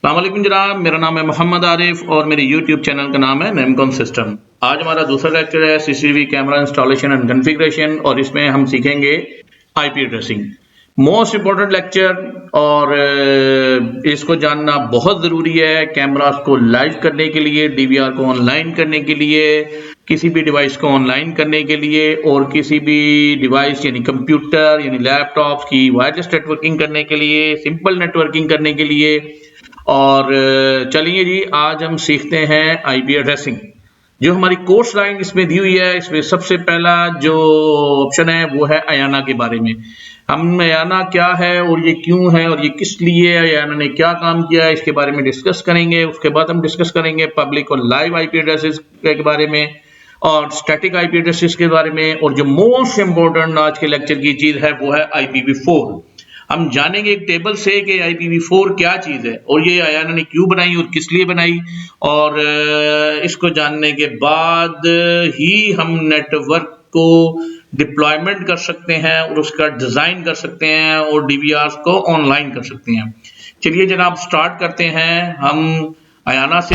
अस्सलाम वालेकुम जनाब, मेरा नाम है मोहम्मद आरिफ और मेरे YouTube चैनल का नाम है नेमकॉम सिस्टम। आज हमारा दूसरा लेक्चर है CCTV camera installation and configuration और इसमें हम सीखेंगे IP addressing. Most important lecture और इसको जानना बहुत ज़रूरी है कैमरास को लाइव करने के लिए, डीवीआर को ऑनलाइन करने के लिए, किसी भी डिवाइस को ऑनलाइन करने के लिए और किसी भी डिवाइस यानी कंप्यूटर यानी लैपटॉप की वायरलेस नेटवर्किंग करने के लिए, सिंपल नेटवर्किंग करने के लिए। और चलिए जी, आज हम सीखते हैं आईपी एड्रेसिंग। जो हमारी कोर्स लाइन इसमें दी हुई है, इसमें सबसे पहला जो ऑप्शन है वो है अयाना के बारे में। हम अयाना क्या है और ये क्यों है और ये किस लिए अयाना ने क्या काम किया है इसके बारे में डिस्कस करेंगे। उसके बाद हम डिस्कस करेंगे पब्लिक और लाइव आईपी एड्रेसेस के बारे में और स्टैटिक आईपी एड्रेसेस के बारे में। और जो मोस्ट इम्पोर्टेंट आज के लेक्चर की चीज है वो है IPv4। हम जानेंगे एक टेबल से कि IPv4 क्या चीज है और ये अयाना ने क्यों बनाई और किस लिए बनाई। और इसको जानने के बाद ही हम नेटवर्क को डिप्लॉयमेंट कर सकते हैं और उसका डिजाइन कर सकते हैं और डीवीआर को ऑनलाइन कर सकते हैं। चलिए जनाब, स्टार्ट करते हैं हम अयाना से।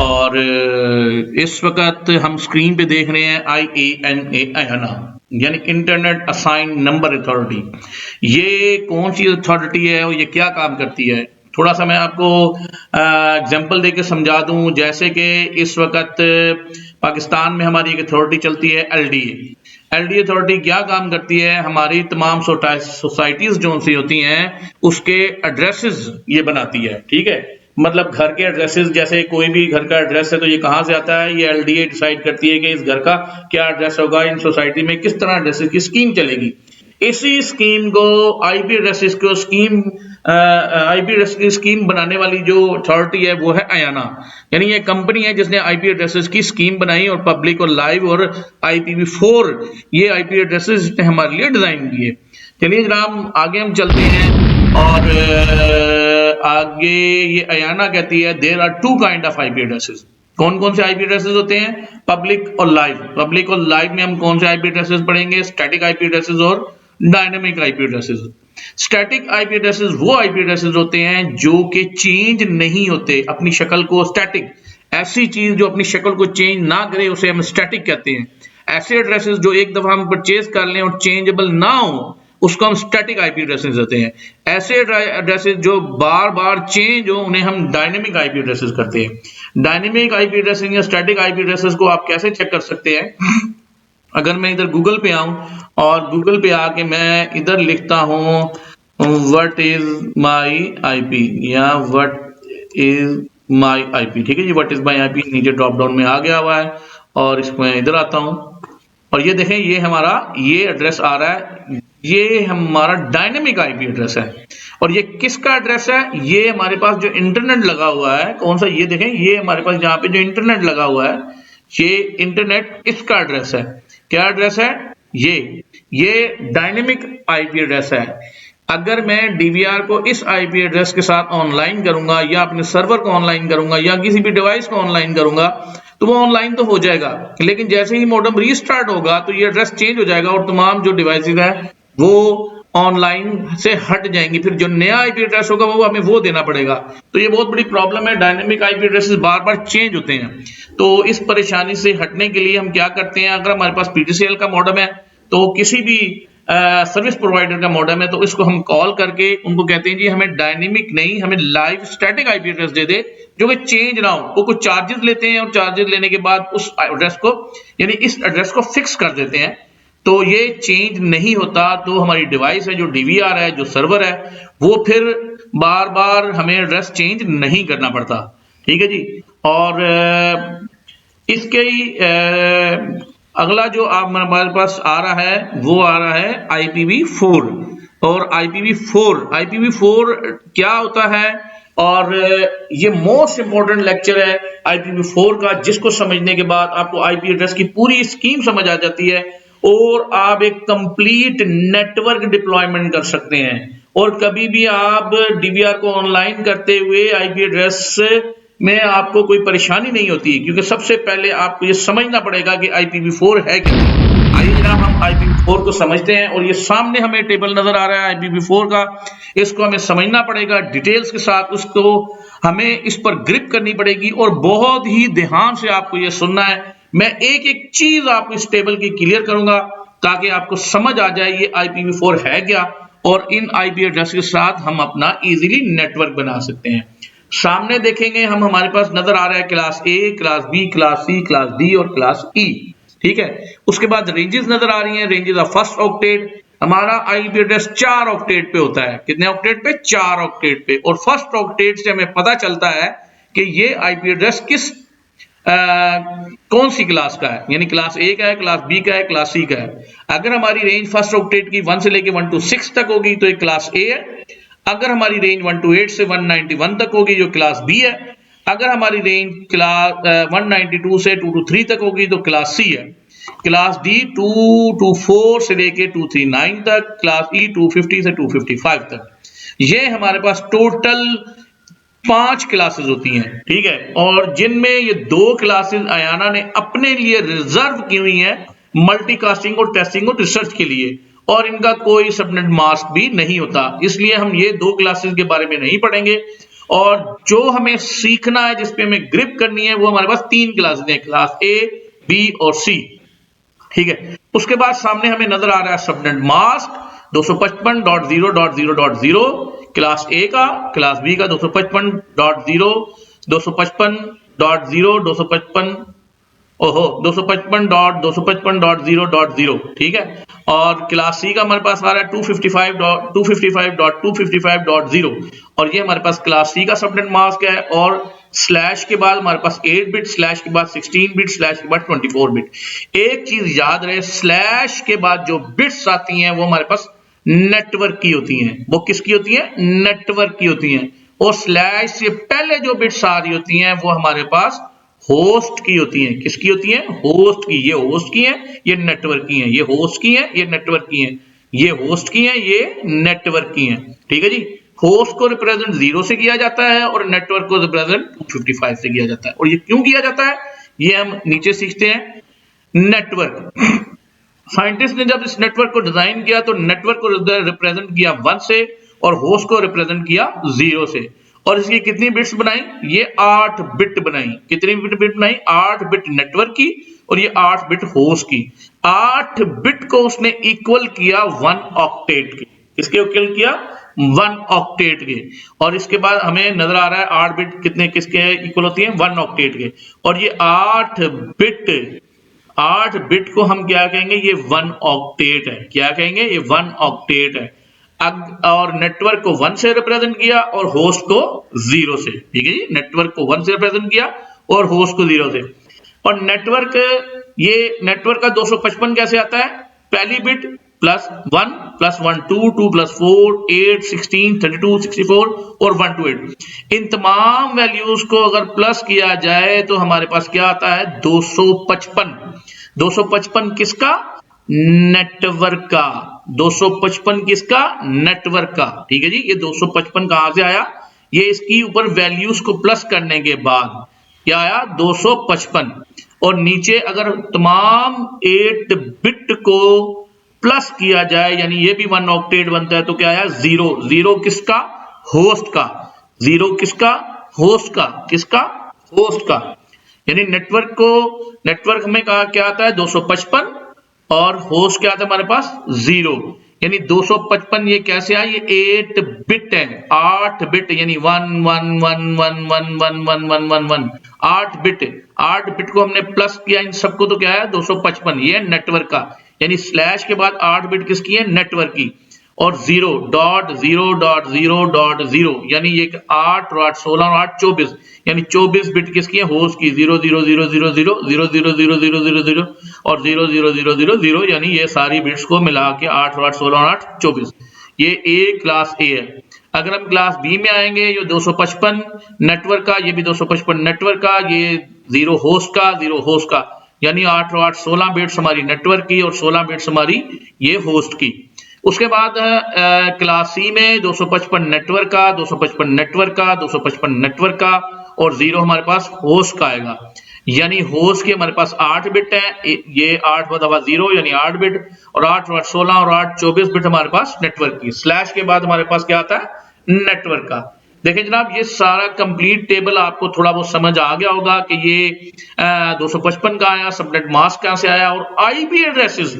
और इस वक्त हम स्क्रीन पे देख रहे हैं IANA अयाना यानी इंटरनेट असाइन नंबर अथॉरिटी। ये कौन सी अथॉरिटी है और ये क्या काम करती है, थोड़ा सा मैं आपको एग्जांपल देके समझा दूं। जैसे कि इस वक्त पाकिस्तान में हमारी एक अथॉरिटी चलती है LDA अथॉरिटी। क्या काम करती है, हमारी तमाम सोसाइटीज जो सी होती हैं उसके एड्रेसेस ये बनाती है। ठीक है, मतलब घर के एड्रेसेस, जैसे कोई भी घर का एड्रेस है तो ये कहाँ से आता है, ये LDA डिसाइड करती है कि इस घर का क्या एड्रेस होगा, इन सोसाइटी में किस तरह एड्रेसेस की स्कीम चलेगी। इसी स्कीम को आईपी एड्रेसेस को आईपी एड्रेस की स्कीम बनाने वाली जो अथॉरिटी है वो है अयाना। यानी ये कंपनी है जिसने आईपी एड्रेसेस की स्कीम बनाई और पब्लिक और लाइव और IPv4 ये आईपी एड्रेसेस हमारे लिए डिजाइन किए। चलिए जनाब, आगे हम चलते हैं। और आगे ये अयाना कहती है there are two kind of IP addresses. कौन कौन से आईपी एड्रेसेस होते हैं, पब्लिक और लाइव। पब्लिक और लाइव में हम कौन से आईपी एड्रेसेस पढ़ेंगे, स्टैटिक आईपी एड्रेसेस और dynamic IP addresses. Static IP addresses वो आईपी एड्रेसेस होते हैं जो कि चेंज नहीं होते अपनी शक्ल को। स्टैटिक ऐसी चीज जो अपनी शक्ल को चेंज ना करे उसे हम स्टैटिक कहते हैं। ऐसे एड्रेसेस जो एक दफा हम परचेज कर लें और चेंजेबल ना हो उसको हम स्टैटिक आईपी एड्रेसेस देते हैं। ऐसे एड्रेसेस जो बार बार चेंज हो उन्हें हम डायनेमिक आईपी एड्रेसेस करते हैं। डायनेमिक आईपी एड्रेसिंग या स्टैटिक आईपी एड्रेसेस को आप कैसे चेक कर सकते हैं, अगर मैं इधर गूगल पे आऊं और गूगल पे आके मैं इधर लिखता हूं व्हाट इज माई आईपी या व्हाट इज माई आईपी। ठीक है जी, व्हाट इज माई आईपी नीचे ड्रॉप डाउन में आ गया हुआ है और इसको मैं इधर आता हूं और ये देखें ये हमारा ये एड्रेस आ रहा है, ये हमारा डायनेमिक आईपी एड्रेस है। और ये किसका एड्रेस है, ये हमारे पास जो इंटरनेट लगा हुआ है, कौन सा, ये देखें ये हमारे पास यहाँ पे जो इंटरनेट लगा हुआ है ये इंटरनेट इसका एड्रेस है। क्या एड्रेस है, ये डायनेमिक आईपी एड्रेस है। अगर मैं डीवीआर को इस आईपी एड्रेस के साथ ऑनलाइन करूंगा या अपने सर्वर को ऑनलाइन करूंगा या किसी भी डिवाइस को ऑनलाइन करूंगा तो वो ऑनलाइन तो हो जाएगा, लेकिन जैसे ही मॉडेम रीस्टार्ट होगा तो ये एड्रेस चेंज हो जाएगा और तमाम जो डिवाइसेस है वो ऑनलाइन से हट जाएंगी। फिर जो नया आईपी एड्रेस होगा वो हमें वो देना पड़ेगा। तो ये बहुत बड़ी प्रॉब्लम है, डायनेमिक आईपी एड्रेसेस बार बार चेंज होते हैं। तो इस परेशानी से हटने के लिए हम क्या करते हैं, अगर हमारे पास PTCL का मॉडेम है तो किसी भी सर्विस प्रोवाइडर का मॉडेम है तो इसको हम कॉल करके उनको कहते हैं जी हमें डायनेमिक नहीं, हमें लाइव स्टैटिक आईपी एड्रेस दे दे जो कि चेंज ना हो। वो कुछ चार्जेस लेते हैं और चार्जेस लेने के बाद उस एड्रेस को यानी इस एड्रेस को फिक्स कर देते हैं। तो ये चेंज नहीं होता तो हमारी डिवाइस है जो डीवीआर है जो सर्वर है वो फिर बार बार हमें एड्रेस चेंज नहीं करना पड़ता। ठीक है जी। और इसके अगला जो आप हमारे पास आ रहा है वो आ रहा है IPv4। और IPv4 क्या होता है, और ये मोस्ट इंपॉर्टेंट लेक्चर है IPv4 का, जिसको समझने के बाद आपको आईपी एड्रेस की पूरी स्कीम समझ आ जाती है और आप एक कंप्लीट नेटवर्क डिप्लॉयमेंट कर सकते हैं। और कभी भी आप डीवीआर को ऑनलाइन करते हुए आईपी एड्रेस में आपको कोई परेशानी नहीं होती, क्योंकि सबसे पहले आपको ये समझना पड़ेगा कि IPv4 है क्या। आइए जनाब हम IPv4 को समझते हैं और ये सामने हमें टेबल नजर आ रहा है IPv4 का। इसको हमें समझना पड़ेगा डिटेल्स के साथ, उसको हमें इस पर ग्रिप करनी पड़ेगी और बहुत ही ध्यान से आपको ये सुनना है। मैं एक एक चीज आपको इस टेबल की क्लियर करूंगा ताकि आपको समझ आ जाए ये IPv4 है क्या और इन IP एड्रेस के साथ हम अपना इजीली नेटवर्क बना सकते हैं। सामने देखेंगे हम, हमारे पास नजर आ रहा है class A, class B, class C, class D और क्लास E। ठीक है, उसके बाद रेंजेस नजर आ रही हैं, रेंजेस ऑफ फर्स्ट ऑक्टेट। हमारा आईपी एड्रेस 4 ऑक्टेट पे होता है। कितने ऑक्टेट पे? 4 ऑक्टेट पे। और फर्स्ट ऑक्टेट से हमें पता चलता है कि ये आईपी एड्रेस किस कौन सी क्लास का है, यानी क्लास A का है, क्लास B का है, क्लास C का है। अगर हमारी रेंज फर्स्ट ऑक्टेट की 1 से लेके 1 to 6 तक होगी तो ये क्लास A है। अगर हमारी रेंज 1 to 8 से 191 तक होगी जो क्लास B है। अगर हमारी रेंज क्लास 192 से 2 to 3 तक होगी तो क्लास C है। क्लास D 224 से लेके 239 तक, क्लास E 250 से 255 तक। ये हमारे पास टोटल 5 क्लासेस होती हैं। ठीक है, और जिनमें ये 2 क्लासेस आयाना ने अपने लिए रिजर्व की हुई हैं मल्टीकास्टिंग और टेस्टिंग और रिसर्च के लिए, और इनका कोई सबनेट मास्क भी नहीं होता। इसलिए हम ये 2 क्लासेस के बारे में नहीं पढ़ेंगे। और जो हमें सीखना है, जिसपे हमें ग्रिप करनी है, वो हमारे पास 3 क्लासेस हैं, क्लास A, B और C। ठीक है, उसके बाद सामने हमें नजर आ रहा है सबनेट मास्क 255.0.0.0 क्लास A का, क्लास B का 255.0 255.0 255.0.0। ठीक है, और क्लास C का हमारे पास आ रहा है 255.255.0 और ये हमारे पास क्लास C का सबनेट मास्क है। और स्लैश के बाद हमारे पास 8 बिट, स्लैश के बाद 16 बिट, स्लैश के बाद 24 बिट। एक चीज याद रहे, स्लैश के बाद जो बिट्स आती हैं वो हमारे पास नेटवर्क की होती हैं। वो किसकी होती है? नेटवर्क की होती हैं। और स्लैश से पहले जो बिट्स आ रही होती हैं वो हमारे पास होस्ट की होती हैं। किसकी होती हैं? होस्ट की। ये होस्ट की हैं, ये नेटवर्क की हैं। ये होस्ट की हैं, ये नेटवर्क की हैं। ये होस्ट की हैं, ये नेटवर्क की हैं। ठीक है जी, होस्ट को रिप्रेजेंट 0 से किया जाता है और नेटवर्क को रिप्रेजेंट 255 से किया जाता है। और ये क्यों किया जाता है ये हम नीचे सीखते हैं। नेटवर्क, साइंटिस्ट ने जब इस नेटवर्क को डिजाइन किया तो नेटवर्क को रिप्रेजेंट किया 1 से और होस्ट को रिप्रेजेंट किया 0 से। और इसकी कितनी बिट्स बनाई? ये 8 बिट बनाई। कितनी बिट बनाई? 8 बिट नेटवर्क की और ये 8 बिट होस्ट की। 8 बिट को उसने इक्वल किया 1 ऑक्टेट के। किसके इक्वल किया? 1 ऑक्टेट के। और इसके बाद हमें नजर आ रहा है 8 बिट कितने किसके इक्वल होती है? 1 ऑक्टेट के। और ये 8 बिट को हम क्या कहेंगे? ये 1 ऑक्टेट है। क्या कहेंगे? ये 1 ऑक्टेट है। और नेटवर्क को 1 से रिप्रेजेंट किया और होस्ट को 0 से। ठीक है जी, नेटवर्क को 1 से रिप्रेजेंट किया और होस्ट को 0 से। और नेटवर्क, ये नेटवर्क का 255 कैसे आता है? पहली बिट +1 +1 2 + 4 8 16 32 64 और 1 to 8। इन तमाम वैल्यूज को अगर प्लस किया जाए तो हमारे पास क्या आता है? 255। 255 किसका? नेटवर्क का। 255 किसका? नेटवर्क का। ठीक है जी, ये 255 कहां से आया? ये इसकी ऊपर वैल्यूज को प्लस करने के बाद क्या आया? 255। और नीचे अगर तमाम 8 बिट को प्लस किया जाए, यानी ये भी 1 ऑक्टेट बनता है, तो क्या आया? 0। 0 किसका? होस्ट का। 0 किसका? होस्ट का। किसका? होस्ट का। यानी नेटवर्क में कहा क्या आता है? 255 और होस्ट क्या आता है हमारे पास? 0। यानी 255 ये कैसे आया? ये 8 बिट है। 8 बिट यानी 1 1 1 1 1 1 1 1 1 1 8 बिट। 8 बिट को हमने प्लस किया इन सबको तो क्या है? 255। ये नेटवर्क का। यानी स्लैश के बाद 8 बिट किसकी है? नेटवर्क की। और 0.0.0.0 यानी ये 8 और 8 16 और 8 24 यानी 24 बिट किसकी है? होस्ट की। 0 0 0 0 0 0 0 0 0 0 0 और 0 0 0 0 0 यानी ये सारी बिट्स को मिला के 8 और 8 16 और 8 24। ये ए क्लास ए है। अगर हम क्लास बी में आएंगे, ये 255 नेटवर्क का, ये भी 255 नेटवर्क का, ये 0 होस्ट का, 0 होस्ट का। यानी 8 और 8 16 बिट्स हमारी नेटवर्क की और 16 बिट्स हमारी ये होस्ट की। उसके बाद क्लास सी में 255 नेटवर्क का, 255 नेटवर्क का, 255 नेटवर्क का और 0 हमारे पास होस्ट का आएगा। यानी होस्ट के हमारे पास 8 बिट है, ये 8 दफा 0 यानी 8 बिट, और 8 8 16 और 8 24 बिट हमारे पास नेटवर्क की। स्लैश के बाद हमारे पास क्या आता है, नेटवर्क का। देखें जनाब, ये सारा कंप्लीट टेबल आपको थोड़ा बहुत समझ आ गया होगा कि ये 255 का आया, सबनेट मास्क कहां से आया, और आईपी एड्रेसेस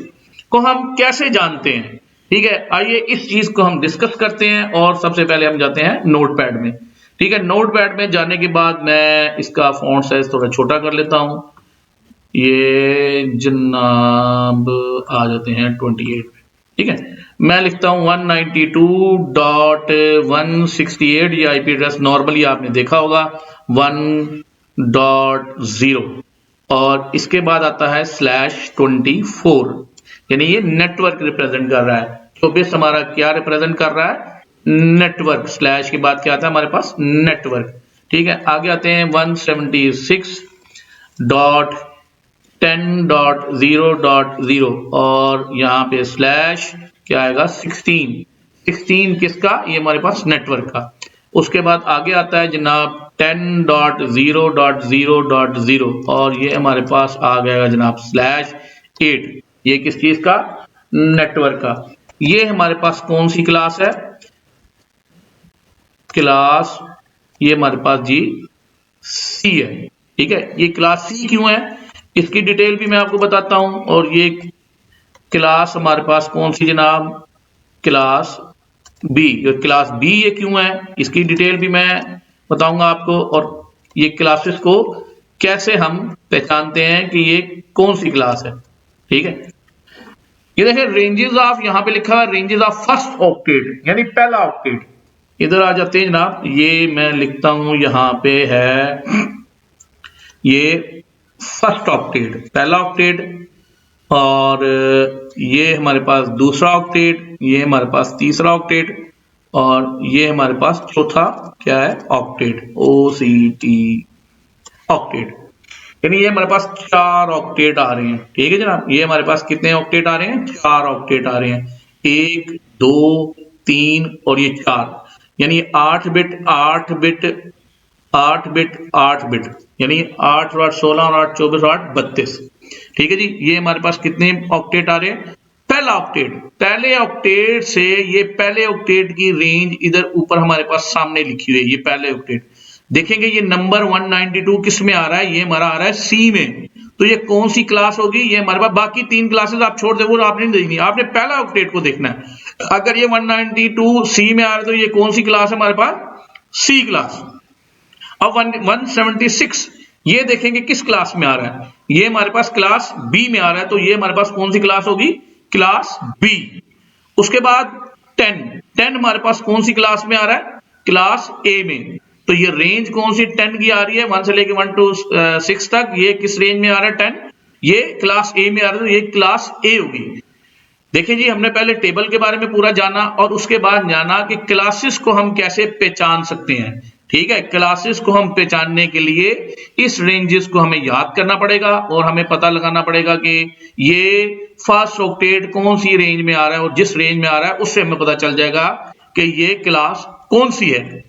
को हम कैसे जानते हैं। ठीक है, आइए इस चीज को हम डिस्कस करते हैं। और सबसे पहले हम जाते हैं नोटपैड में। ठीक है, नोटपैड में जाने के बाद मैं इसका फॉन्ट साइज थोड़ा छोटा कर लेता हूं। ये जनाब आ जाते हैं 28 पे। ठीक है, मैं लिखता हूं 192.168, ये आईपी एड्रेस नॉर्मली आपने देखा होगा 1.0, और इसके बाद आता है /24, यानी ये नेटवर्क रिप्रेजेंट कर रहा है। 24 हमारा क्या रिप्रेजेंट कर रहा है, नेटवर्क। स्लैश के बाद क्या आता है हमारे पास, नेटवर्क। ठीक है, आगे आते हैं 176.10.0.0, और यहाँ पे स्लैश क्या आएगा, 16 किसका, ये हमारे पास नेटवर्क का। उसके बाद आगे आता है जनाब 10.0.0.0, और ये हमारे पास आ गया जनाब /8, ये किस चीज का, नेटवर्क का। ये हमारे पास कौन सी क्लास है, क्लास ये हमारे पास जी सी है। ठीक है, ये क्लास सी क्यों है, इसकी डिटेल भी मैं आपको बताता हूं। और ये क्लास हमारे पास कौन सी जनाब, क्लास बी। क्लास बी ये क्यों है, इसकी डिटेल भी मैं बताऊंगा आपको। और ये क्लासेस को कैसे हम पहचानते हैं कि ये कौन सी क्लास है। ठीक है, ये देखें रेंजेस ऑफ, यहां पे लिखा है रेंजेस ऑफ फर्स्ट ऑक्टेट, यानी पहला ऑक्टेट। इधर आ जाते हैं जनाब, ये मैं लिखता हूं यहां पे है ये फर्स्ट ऑक्टेट, पहला ऑक्टेट, और ये हमारे पास दूसरा ऑक्टेट, ये हमारे पास तीसरा ऑक्टेट, और ये हमारे पास चौथा क्या है, ऑक्टेट, OCT ऑक्टेट। यानी ये हमारे पास 4 ऑक्टेट आ रहे हैं। ठीक है जनाब, ये हमारे पास कितने ऑक्टेट आ रहे हैं, 4 ऑक्टेट आ रहे हैं, 1 2 3 और ये 4, यानी 8 बिट 8 बिट 8 बिट 8 बिट, यानी 8 और 8 16 और 8 24 और 8 32। ठीक है जी, ये हमारे पास कितने ऑक्टेट आ रहे हैं, पहला ऑक्टेट। पहले ऑक्टेट से ये पहले ऑक्टेट की रेंज इधर ऊपर हमारे पास सामने लिखी हुई है, ये पहले ऑक्टेट। देखेंगे ये नंबर 192 किस में आ रहा है, ये हमारा आ रहा है सी में। तो ये कौन सी क्लास होगी, ये हमारे पास बाकी 3 क्लासेस आप छोड़ दे, वो आपने नहीं देखनी, आपने पहला ऑक्टेट को देखना है। अगर ये 192 सी में आ रहा है तो ये कौन सी क्लास है हमारे पास, सी क्लास। अब 176 ये देखेंगे किस क्लास में आ रहा है, ये हमारे पास क्लास बी में आ रहा है, तो ये हमारे पास कौन सी क्लास होगी, क्लास बी। उसके बाद 10 हमारे पास कौन सी क्लास में आ रहा है, क्लास ए में। तो ये रेंज कौन सी 10 की आ रही है, 1 से लेके 1 to 6 तक, ये किस रेंज में आ रहा है 10, ये क्लास ए में आ रहा है, तो ये क्लास ए होगी। देखिए जी, हमने पहले टेबल के बारे में पूरा जाना, और उसके बाद जाना कि क्लासेस को हम कैसे पहचान सकते हैं। ठीक है, क्लासेस को हम पहचानने के लिए इस रेंजेस को हमें याद करना पड़ेगा, और हमें पता लगाना पड़ेगा कि ये फर्स्ट ऑक्टेट कौन सी रेंज में आ रहा है, और जिस रेंज में आ रहा है उससे हमें पता चल जाएगा कि ये क्लास कौन सी है।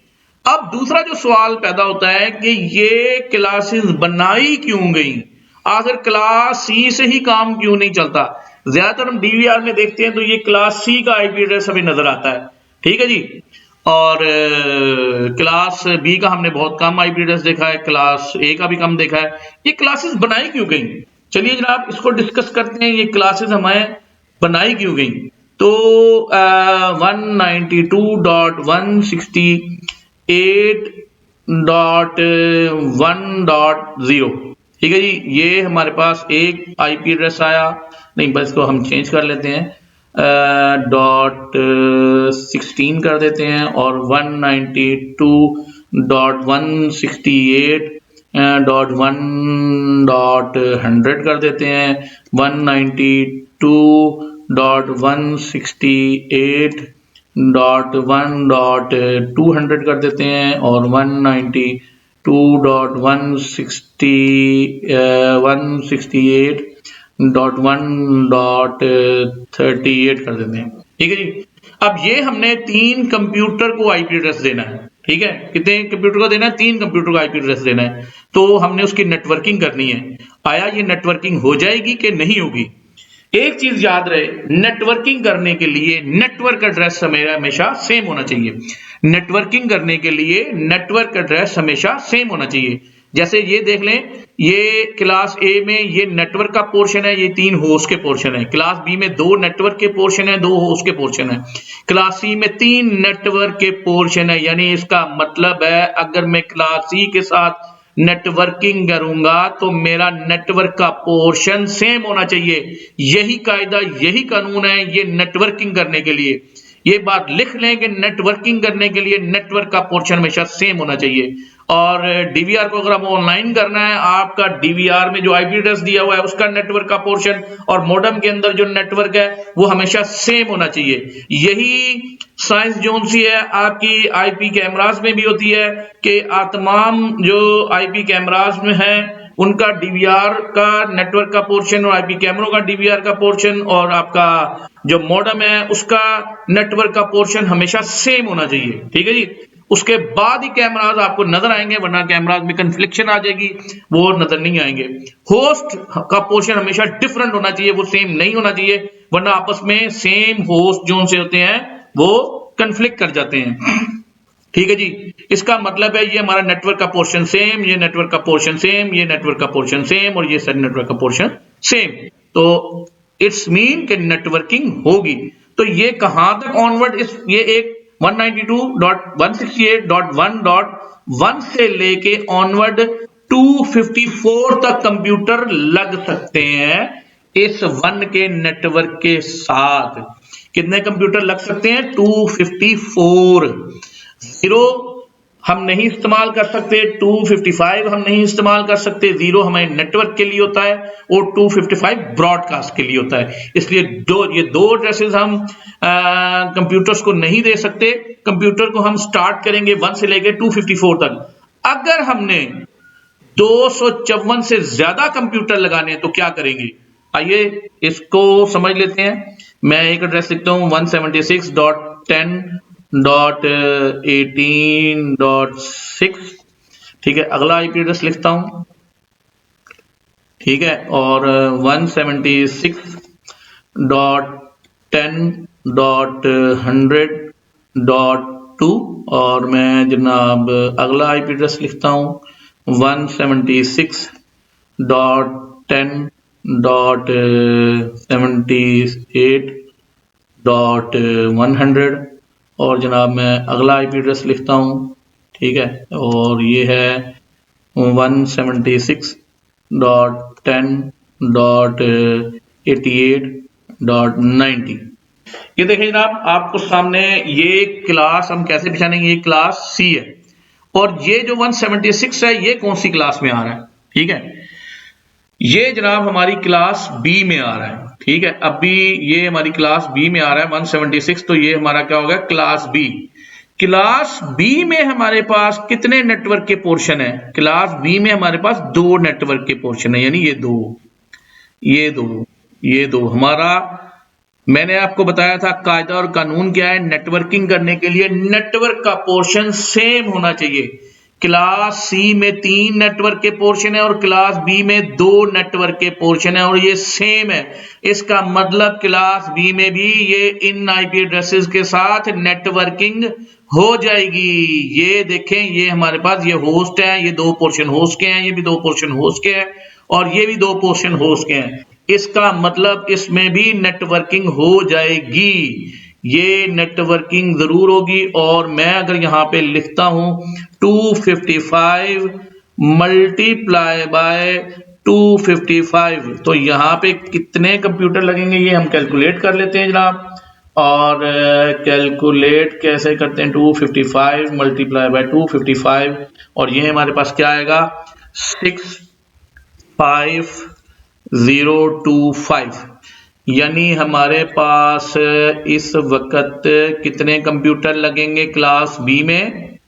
अब दूसरा जो सवाल पैदा होता है कि ये क्लासेस बनाई क्यों गई, आखिर क्लास सी से ही काम क्यों नहीं चलता। ज्यादातर हम डीवीआर में देखते हैं तो ये क्लास सी का आईपी एड्रेस हमें नजर आता है। ठीक है जी, और क्लास बी का हमने बहुत कम आईपी एड्रेस देखा है, क्लास ए का भी कम देखा है। ये क्लासेस बनाई क्यों गई, चलिए जनाब इसको डिस्कस करते हैं, ये क्लासेस हमें बनाई क्यों गई। तो 192.168.1.0, ठीक है जी, ये हमारे पास एक आईपी एड्रेस आया, नहीं बस इसको हम चेंज कर लेते हैं, .16 कर देते हैं, और 192.168.1.100 कर देते हैं, 192.168.1.200 कर देते हैं, और 192.168.1.38 कर देते हैं। ठीक है जी, अब ये हमने 3 कंप्यूटर को आईपी एड्रेस देना है। ठीक है, कितने कंप्यूटर को देना है? 3 कंप्यूटर का आईपी एड्रेस देना है। तो हमने उसकी नेटवर्किंग करनी है। आया ये नेटवर्किंग हो जाएगी कि नहीं होगी? एक चीज याद रहे, नेटवर्किंग करने के लिए नेटवर्क एड्रेस हमेशा सेम होना चाहिए। नेटवर्किंग करने के लिए नेटवर्क एड्रेस हमेशा सेम होना चाहिए। जैसे ये देख लें, ये क्लास ए में ये नेटवर्क का पोर्शन है, ये 3 होस्ट के पोर्शन है। क्लास बी में 2 नेटवर्क के पोर्शन है, 2 होस्ट के पोर्शन है। क्लास सी में 3 नेटवर्क के पोर्शन है। यानी इसका मतलब है अगर मैं क्लास सी के साथ नेटवर्किंग करूंगा तो मेरा नेटवर्क का पोर्शन सेम होना चाहिए। यही कायदा, यही कानून है ये नेटवर्किंग करने के लिए। ये बात लिख लें कि नेटवर्किंग करने के लिए नेटवर्क का पोर्शन हमेशा सेम होना चाहिए। और डीवीआर को अगर आप ऑनलाइन करना है, आपका डीवीआर में जो आईपी एड्रेस दिया हुआ है उसका नेटवर्क का पोर्शन और मॉडेम के अंदर जो नेटवर्क है वो हमेशा सेम होना चाहिए। यही साइंस जोन सी है आपकी आईपी कैमरास में भी होती है कि तमाम जो आईपी कैमरास में है उनका डीवीआर का नेटवर्क का पोर्शन और आईपी कैमरों का डीवीआर का पोर्शन और आपका जो मॉडेम है उसका नेटवर्क का पोर्शन हमेशा सेम होना चाहिए। ठीक है जी। उसके बाद ही कैमराज आपको नजर आएंगे, वरना कैमराज में कन्फ्लिक्शन आ जाएगी, वो नजर नहीं आएंगे। होस्ट का पोर्शन हमेशा डिफरेंट होना चाहिए, वो सेम नहीं होना चाहिए, वरना आपस में सेम होस्ट जोन से होते हैं वो कन्फ्लिक्ट कर जाते हैं। ठीक है जी। इसका मतलब है ये हमारा नेटवर्क का पोर्शन सेम, ये नेटवर्क का पोर्शन सेम, ये नेटवर्क का पोर्शन सेम और ये सारे नेटवर्क का पोर्शन सेम। तो इट्स मीन कि नेटवर्किंग होगी। तो ये कहां तक ऑनवर्ड, ये एक 192.168.1.1 से लेके ऑनवर्ड 254 तक कंप्यूटर लग सकते हैं इस 1 के नेटवर्क के साथ। कितने कंप्यूटर लग सकते हैं? 254। 0 हम नहीं इस्तेमाल कर सकते, 255 हम नहीं इस्तेमाल कर सकते। 0 हमारे नेटवर्क के लिए होता है और 255 ब्रॉडकास्ट के लिए होता है। इसलिए ये दो एड्रेसेस हम कंप्यूटर्स को नहीं दे सकते। कंप्यूटर को हम स्टार्ट करेंगे 1 से लेकर 254 तक। अगर हमने 254 से ज्यादा कंप्यूटर लगाने हैं तो क्या करेंगे? आइए इसको समझ लेते हैं। मैं एक एड्रेस लिखता हूं 176.10.18.6। ठीक है, अगला आईपी एड्रेस लिखता हूं। ठीक है, और 176.10.100.2 और मैं जनाब अगला आईपी एड्रेस लिखता हूं 176.10.78.100 और जनाब मैं अगला आईपी एड्रेस लिखता हूं। ठीक है, और ये है 176.10.88.90। ये देखें जनाब, आपको सामने ये क्लास हम कैसे पहचानेंगे? ये क्लास सी है और ये जो 176 है ये कौन सी क्लास में आ रहा है? ठीक है, ये जनाब हमारी क्लास बी में आ रहा है। ठीक है, अभी ये हमारी क्लास बी में आ रहा है 176, तो ये हमारा क्या होगा? Class B. क्लास बी में हमारे पास कितने नेटवर्क के पोर्शन है? क्लास बी में हमारे पास 2 नेटवर्क के पोर्शन है, यानी ये दो हमारा। मैंने आपको बताया था कायदा और कानून क्या है नेटवर्किंग करने के लिए, नेटवर्क का पोर्शन सेम होना चाहिए। क्लास सी में 3 नेटवर्क के पोर्शन है और क्लास बी में 2 नेटवर्क के पोर्शन है और ये सेम है। इसका मतलब क्लास बी में भी ये इन आईपी एड्रेसेस के साथ नेटवर्किंग हो जाएगी। ये देखें, ये हमारे पास ये होस्ट है, ये 2 पोर्शन होस्ट के हैं, ये भी 2 पोर्शन होस्ट के हैं और ये भी 2 पोर्शन होस्ट के हैं। इसका मतलब इसमें भी नेटवर्किंग हो जाएगी, ये नेटवर्किंग जरूर होगी। और मैं अगर यहां पे लिखता हूं 255 मल्टीप्लाई बाय 255 तो यहां पे कितने कंप्यूटर लगेंगे ये हम कैलकुलेट कर लेते हैं जनाब। और कैलकुलेट कैसे करते हैं? 255 मल्टीप्लाई बाय 255 और ये हमारे पास क्या आएगा? 65025। यानी हमारे पास इस वक्त कितने कंप्यूटर लगेंगे क्लास बी में?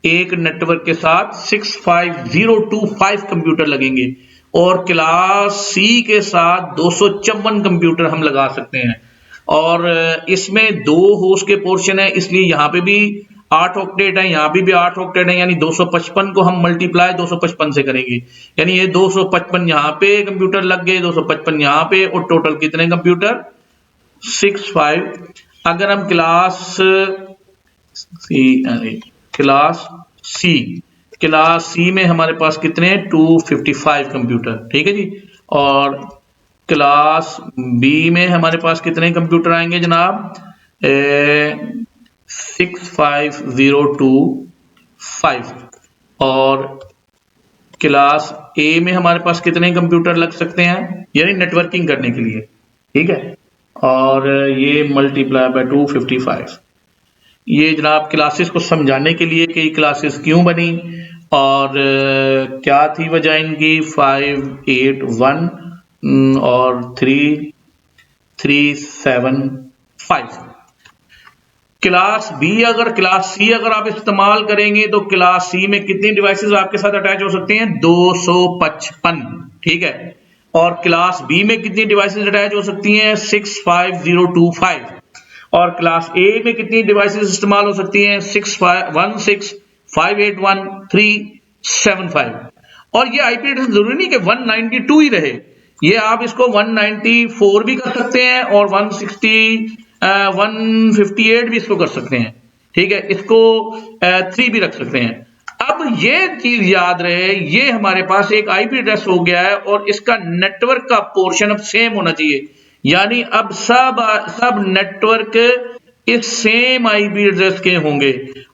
एक नेटवर्क के साथ 65025 कंप्यूटर लगेंगे और क्लास सी के साथ 254 कंप्यूटर हम लगा सकते हैं। और इसमें 2 होस्ट के पोर्शन है, इसलिए यहां पे भी 8 ऑक्टेट है, यहाँ भी 8 ऑक्टेट है, यानी 255 को हम मल्टीप्लाई 255 से करेंगे, यानी ये 255 यहाँ पे कंप्यूटर लग गए, 255 यहाँ पे, और टोटल कितने कंप्यूटर 65। अगर हम क्लास सी में हमारे पास कितने 255 कंप्यूटर, ठीक है जी। और क्लास बी में हमारे पास कितने कंप्यूटर आएंगे जनाब 65025। और क्लास ए में हमारे पास कितने कंप्यूटर लग सकते हैं, यानी नेटवर्किंग करने के लिए, ठीक है। और ये मल्टीप्लाई बाय 255। ये जनाब क्लासेस को समझाने के लिए कि क्लासेस क्यों बनी और क्या थी वजह इनकी, 581 और 3375। क्लास बी अगर क्लास सी अगर आप इस्तेमाल करेंगे तो क्लास सी में कितनी डिवाइसेस आपके साथ अटैच हो सकती हैं 255, ठीक है। और क्लास बी में कितनी डिवाइसेस अटैच हो सकती हैं 65025। और क्लास ए में कितनी डिवाइसेस इस्तेमाल हो सकती हैं 6516581 और ये आईपी एड्रेस जरूरी नहीं कि 192 ही रहे, ये आप इसको 194 भी कर सकते हैं और 158 भी इसको कर सकते हैं, ठीक है। इसको 3 भी रख सकते हैं। अब ये चीज याद रहे, ये हमारे पास एक आईपी एड्रेस हो गया है और इसका नेटवर्क का पोर्शन अब सेम होना चाहिए, यानी अब सब नेटवर्क इस सेम आईपी एड्रेस के होंगे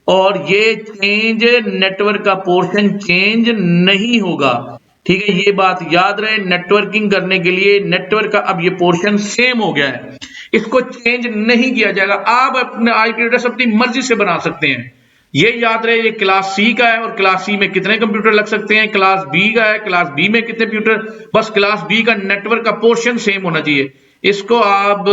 और ये चेंज नेटवर्क का पोर्शन चेंज नहीं होगा, ठीक है। ये बात याद रहे, नेटवर्किंग करने के लिए नेटवर्क का अब ये पोर्शन सेम हो गया है, इसको चेंज नहीं किया जाएगा। आप अपने आईपी एड्रेस अपनी मर्जी से बना सकते हैं, ये याद रहे। ये क्लास सी का है और क्लास सी में कितने कंप्यूटर लग सकते हैं, क्लास बी का है, क्लास बी में कितने कंप्यूटर, बस क्लास बी का नेटवर्क का पोर्शन सेम होना चाहिए। इसको आप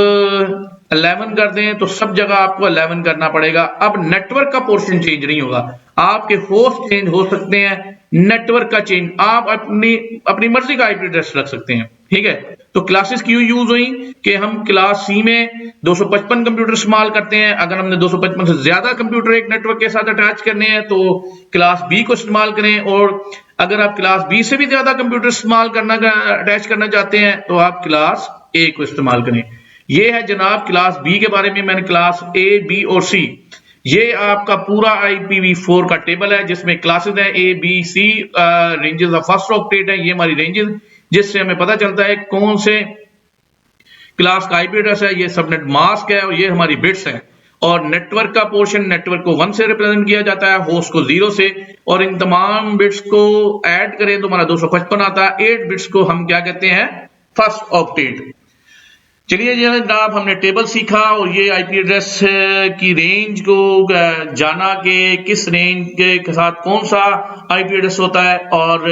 11 कर दें तो सब जगह आपको 11 करना पड़ेगा। अब नेटवर्क का पोर्शन चेंज नहीं होगा, आपके होस्ट चेंज हो सकते हैं, नेटवर्क का चेंज आप अपनी मर्जी का आईपी एड्रेस रख सकते हैं, ठीक है। तो क्लासेस क्यों यूज हुई कि हम क्लास सी में 255 कंप्यूटर इस्तेमाल करते हैं, अगर हमने 255 से ज्यादा कंप्यूटर एक नेटवर्क के साथ अटैच करने हैं तो क्लास बी को इस्तेमाल करें, और अगर आप क्लास बी से भी ज्यादा कंप्यूटर इस्तेमाल अटैच करना चाहते हैं तो आप क्लास ए को इस्तेमाल करें। ये है जनाब क्लास बी के बारे में, मैंने क्लास ए बी और सी, ये आपका पूरा IPv4 का टेबल है जिसमें क्लासेस हैं A B C, ranges of first octet है, ये हमारी रेंजेस जिससे हमें पता चलता है कौन से क्लास का आईपी एड्रेस है, ये सबनेट मास्क है और ये हमारी बिट्स है। और नेटवर्क का पोर्शन नेटवर्क को 1 से रिप्रेजेंट किया जाता है, होस्ट को 0 से, और इन तमाम बिट्स को ऐड करें तो हमारा 255 आता है। 8 बिट्स को हम क्या कहते हैं फर्स्ट ऑक्टेट। चलिए जनाब हमने टेबल सीखा और ये आईपी एड्रेस की रेंज को जाना कि किस रेंज के साथ कौन सा आईपी एड्रेस होता है। और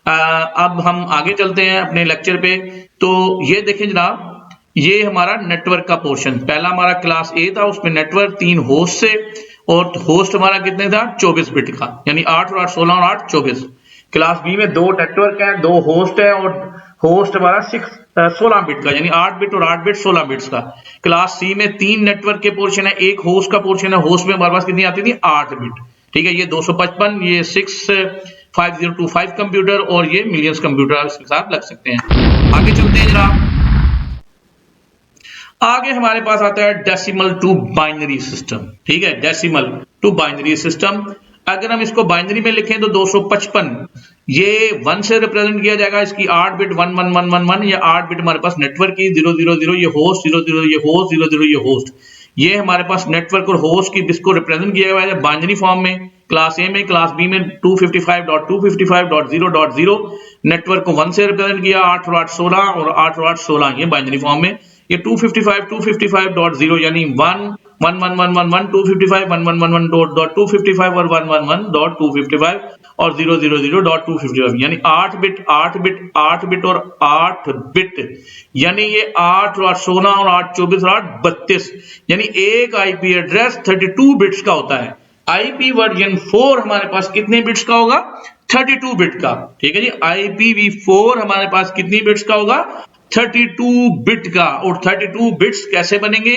अब हम आगे चलते हैं अपने लेक्चर पे। तो ये देखें जनाब, ये हमारा नेटवर्क का पोर्शन, पहला हमारा क्लास ए था, उसमें नेटवर्क 3 होस्ट से, और होस्ट हमारा कितने था 24 बिट का, यानी 8 और 8 16 और 8 24। क्लास बी में 2 नेटवर्क है, 2 होस्ट है और होस्ट हमारा 16 बिट का, यानी 8 बिट और 8 बिट 16 बिट्स का। क्लास सी में 3 नेटवर्क के पोर्शन है, एक होस्ट का पोर्शन है, होस्ट में हमारे पास कितनी आती थी 8 बिट, ठीक है। ये 255, ये 65025 कंप्यूटर और ये मिलियंस कंप्यूटर इसके साथ लग सकते हैं। आगे चलते हैं जनाब, आगे हमारे पास आता है डेसिमल टू बाइनरी सिस्टम, ठीक है। डेसिमल टू बाइनरी सिस्टम, अगर हम इसको बाइनरी में लिखें तो 255 ये 1 से रिप्रेजेंट किया जाएगा, इसकी 8 बिट 11111, ये 8 बिट हमारे पास नेटवर्क की 000, ये होस्ट 00, ये होस्ट 00, ये होस्ट, ये हमारे पास नेटवर्क और होस्ट की इसको रिप्रेजेंट किया हुआ है बाइनरी फॉर्म में। क्लास ए में, क्लास बी में 255.255.0.0, नेटवर्क को 1 से रिप्रेजेंट किया, 8 और 8 16 और 8 और 8 16, ये बाइनरी फॉर्म में। ये 255.255.0 यानी 11111 255 1111.255 और 111.255 और 000.255, यानी 8 बिट 8 बिट 8 बिट और 8 बिट, यानी ये 8 और 8 16 और 8 24 और 8 32, यानी एक आईपी एड्रेस 32 बिट्स का होता है। आईपी वर्जन 4 हमारे पास कितने बिट्स का होगा 32 बिट का, ठीक है जी। IPv4 हमारे पास कितनी बिट्स का होगा 32 बिट का। और 32 बिट्स कैसे बनेंगे,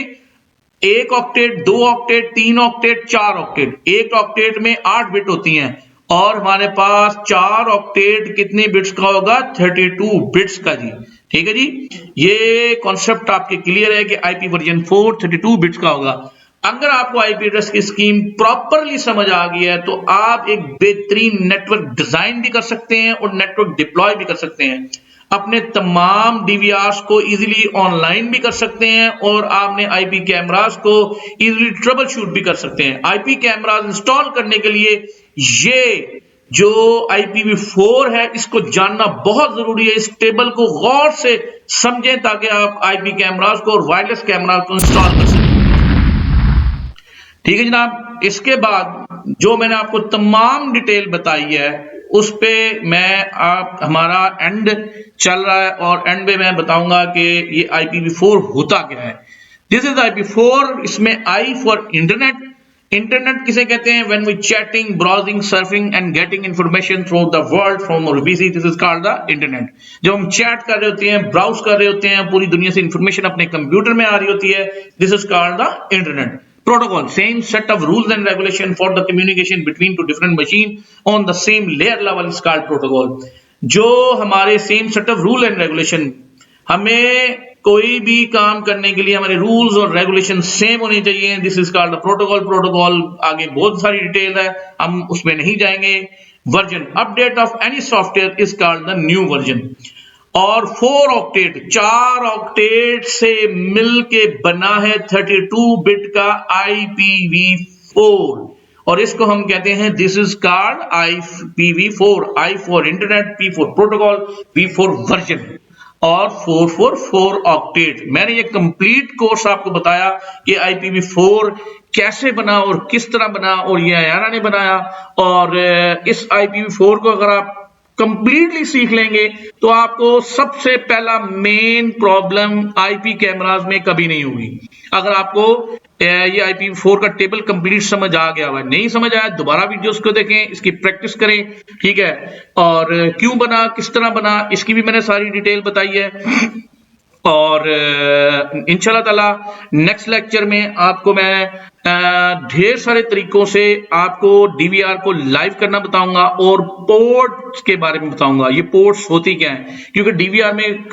1 ऑक्टेट, 2 ऑक्टेट, 3 ऑक्टेट, 4 ऑक्टेट। एक ऑक्टेट में 8 बिट होती हैं और हमारे पास 4 ऑक्टेट कितने बिट्स का होगा? 32 बिट्स का जी। ठीक है जी, ये कॉन्सेप्ट आपके क्लियर है कि आईपी वर्जन 4 32 बिट्स का होगा। अगर आपको आईपी एड्रेस की स्कीम प्रॉपरली समझ आ गई है तो आप एक बेहतरीन नेटवर्क डिजाइन भी कर सकते हैं और नेटवर्क डिप्लॉय भी कर सकते हैं। अपने तमाम डीवीआरस को इजीली ऑनलाइन भी कर सकते हैं और आपने आईपी कैमरास को इजीली ट्रबल शूट भी कर सकते हैं। आईपी कैमरास इंस्टॉल करने के लिए ये जो IPv4 है इसको जानना बहुत जरूरी है। इस टेबल को गौर से समझें ताकि आप आईपी कैमरास को और वायरलेस कैमरास को इंस्टॉल कर सकें। ठीक है जनाब, इसके बाद जो मैंने आपको तमाम डिटेल बताई है उस पे मैं आप हमारा एंड चल रहा है और एंड में मैं बताऊंगा कि ये IPv4 होता क्या है। This is IPv4। इसमें I फॉर इंटरनेट। इंटरनेट किसे कहते हैं? When we chatting, browsing, surfing and getting information through the world from और busy, this is called the internet. जब हम चैट कर रहे होते हैं, ब्राउज कर रहे होते हैं, पूरी दुनिया से इंफॉर्मेशन अपने कंप्यूटर में आ रही होती है, this is called the internet. Protocol, same set of rules and regulation for the communication between two different machines on the same layer level is called protocol। जो हमारे same set of rule and regulation, हमें कोई भी काम करने के लिए हमारे रूल्स और रेगुलेशन सेम होने चाहिए, this is called protocol. Protocol आगे बहुत सारी डिटेल है, हम उसमें नहीं जाएंगे। Version, update of any software is called the new version. और 4 ऑक्टेट, 4 ऑक्टेट से मिलके बना है 32 बिट का IPv4 और इसको हम कहते हैं this is called IPv4। I for internet, P for protocol, V for version और 444 ऑक्टेट। मैंने ये कंप्लीट कोर्स आपको बताया कि IPv4 कैसे बना और किस तरह बना और ये आयाना ने बनाया। और इस IPv4 को अगर आप कंप्लीटली सीख लेंगे तो आपको सबसे पहला मेन प्रॉब्लम आईपी कैमरास में कभी नहीं होगी। अगर आपको ये IPv4 का टेबल कंप्लीट समझ आ गया हुआ, नहीं समझ आया दोबारा वीडियोस को देखें, इसकी प्रैक्टिस करें। ठीक है, और क्यों बना, किस तरह बना, इसकी भी मैंने सारी डिटेल बताई है। और इंशाल्लाह ताला नेक्स्ट लेक्चर में आपको मैं ढेर सारे तरीकों से आपको डीवीआर को लाइव करना बताऊंगा और पोर्ट्स के बारे में बताऊंगा। ये पोर्ट्स होती क्या है, क्योंकि डीवीआर में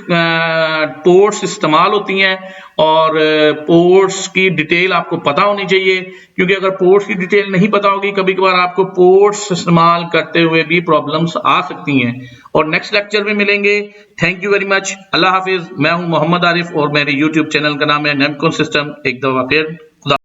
पोर्ट्स इस्तेमाल होती हैं और पोर्ट्स की डिटेल आपको पता होनी चाहिए, क्योंकि अगर पोर्ट्स की डिटेल नहीं पता होगी कभी कभार आपको पोर्ट्स इस्तेमाल करते हुए भी प्रॉब्लम्स आ सकती हैं। और नेक्स्ट लेक्चर में मिलेंगे। Thank you very much. अल्लाह हाफिज। मैं हूं मोहम्मद आरिफ और मेरे यूट्यूब चैनल का नाम है नेमकॉन सिस्टम। एक दफा फिर